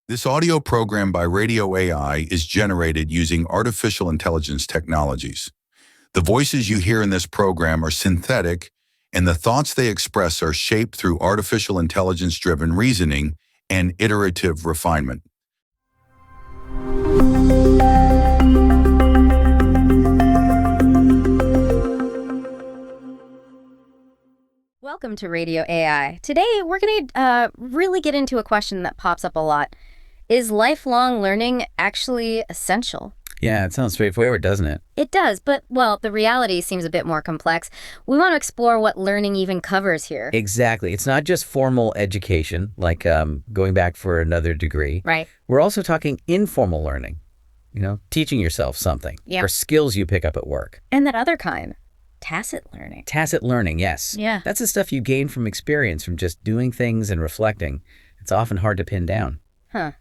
This audio program by Radio AI is generated using artificial intelligence technologies. The voices you hear in this program are synthetic, and the thoughts they express are shaped through artificial intelligence-driven reasoning and iterative refinement. Welcome to Radio AI. Today, we're going to really get into a question that pops up a lot. Is lifelong learning actually essential? Yeah, it sounds straightforward, doesn't it? It does, but, well, the reality seems a bit more complex. We want to explore what learning even covers here. Exactly. It's not just formal education, like going back for another degree. Right. We're also talking informal learning, teaching yourself something or skills you pick up at work. And that other kind, tacit learning. Tacit learning, yes. Yeah. That's the stuff you gain from experience, from just doing things and reflecting. It's often hard to pin down. Huh.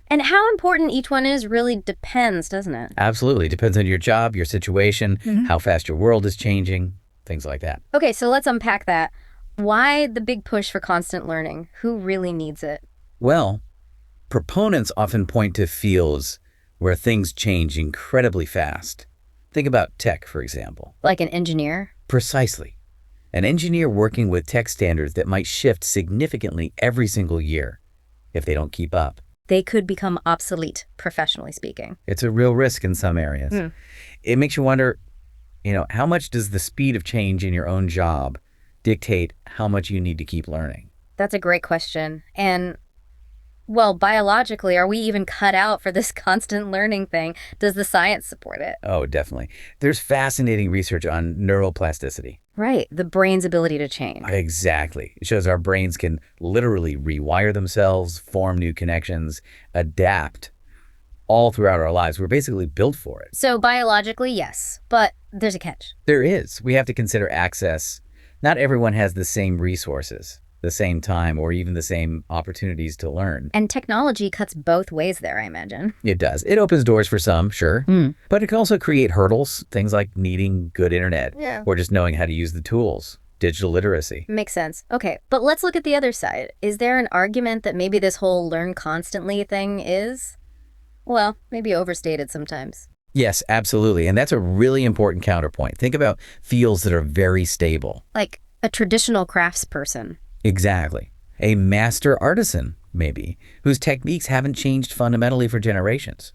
And how important each one is really depends, doesn't it? Absolutely. Depends on your job, your situation, how fast your world is changing, things like that. Okay, so let's unpack that. Why the big push for constant learning? Who really needs it? Well, proponents often point to fields where things change incredibly fast. Think about tech, for example. Like an engineer? Precisely. An engineer working with tech standards that might shift significantly every single year if they don't keep up. They could become obsolete, professionally speaking. It's a real risk in some areas. It makes you wonder, how much does the speed of change in your own job dictate how much you need to keep learning? That's a great question. And, well, biologically, are we even cut out for this constant learning thing? Does the science support it? Oh, definitely. There's fascinating research on neuroplasticity. Right, the brain's ability to change. Exactly. It shows our brains can literally rewire themselves, form new connections, adapt all throughout our lives. We're basically built for it. So biologically, yes, but there's a catch. There is. We have to consider access. Not everyone has the same resources, the same time, or even the same opportunities to learn. And technology cuts both ways there, I imagine. It does. It opens doors for some, sure. But it can also create hurdles, things like needing good internet or just knowing how to use the tools, digital literacy. Makes sense. Okay, but let's look at the other side. Is there an argument that maybe this whole learn constantly thing is, well, maybe overstated sometimes? Yes, absolutely. And that's a really important counterpoint. Think about fields that are very stable. Like a traditional craftsperson. Exactly. A master artisan, maybe, whose techniques haven't changed fundamentally for generations.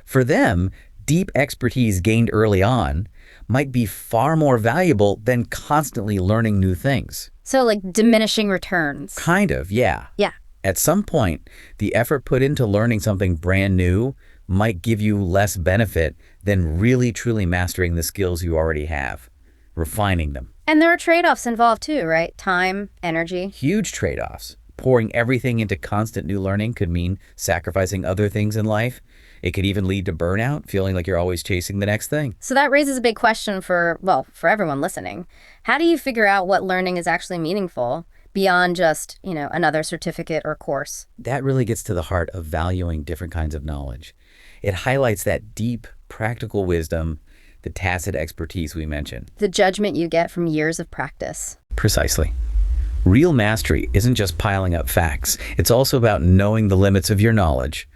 For them, deep expertise gained early on might be far more valuable than constantly learning new things. So like diminishing returns. Kind of, yeah. Yeah. At some point, the effort put into learning something brand new might give you less benefit than really truly mastering the skills you already have, refining them. And there are trade-offs involved too, right? Time, energy. Huge trade-offs. Pouring everything into constant new learning could mean sacrificing other things in life. It could even lead to burnout, feeling like you're always chasing the next thing. So that raises a big question for everyone listening. How do you figure out what learning is actually meaningful beyond just, another certificate or course? That really gets to the heart of valuing different kinds of knowledge. It highlights that deep, practical wisdom, the tacit expertise we mentioned. The judgment you get from years of practice. Precisely. Real mastery isn't just piling up facts. It's also about knowing the limits of your knowledge,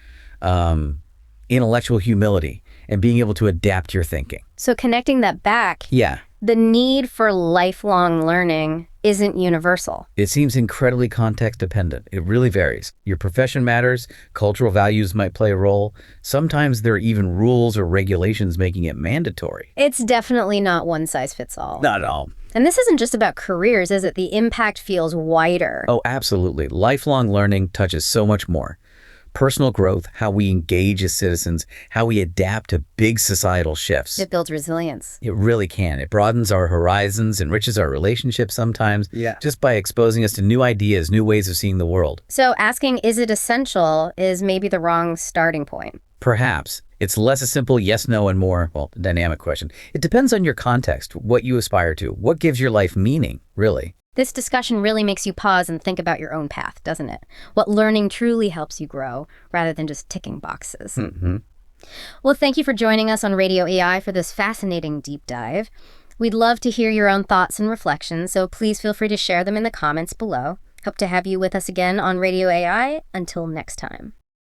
intellectual humility, and being able to adapt your thinking. So connecting that back, the need for lifelong learning isn't universal. It seems incredibly context dependent. It really varies. Your profession matters. Cultural values might play a role. Sometimes there are even rules or regulations making it mandatory. It's definitely not one size fits all. Not at all. And this isn't just about careers, is it? The impact feels wider. Oh, absolutely. Lifelong learning touches so much more. Personal growth, how we engage as citizens, how we adapt to big societal shifts. It builds resilience. It really can. It broadens our horizons, enriches our relationships sometimes, just by exposing us to new ideas, new ways of seeing the world. So asking, is it essential, is maybe the wrong starting point. Perhaps. It's less a simple yes, no, and more, dynamic question. It depends on your context, what you aspire to, what gives your life meaning, really. This discussion really makes you pause and think about your own path, doesn't it? What learning truly helps you grow, rather than just ticking boxes. Well, thank you for joining us on Radio AI for this fascinating deep dive. We'd love to hear your own thoughts and reflections, so please feel free to share them in the comments below. Hope to have you with us again on Radio AI. Until next time.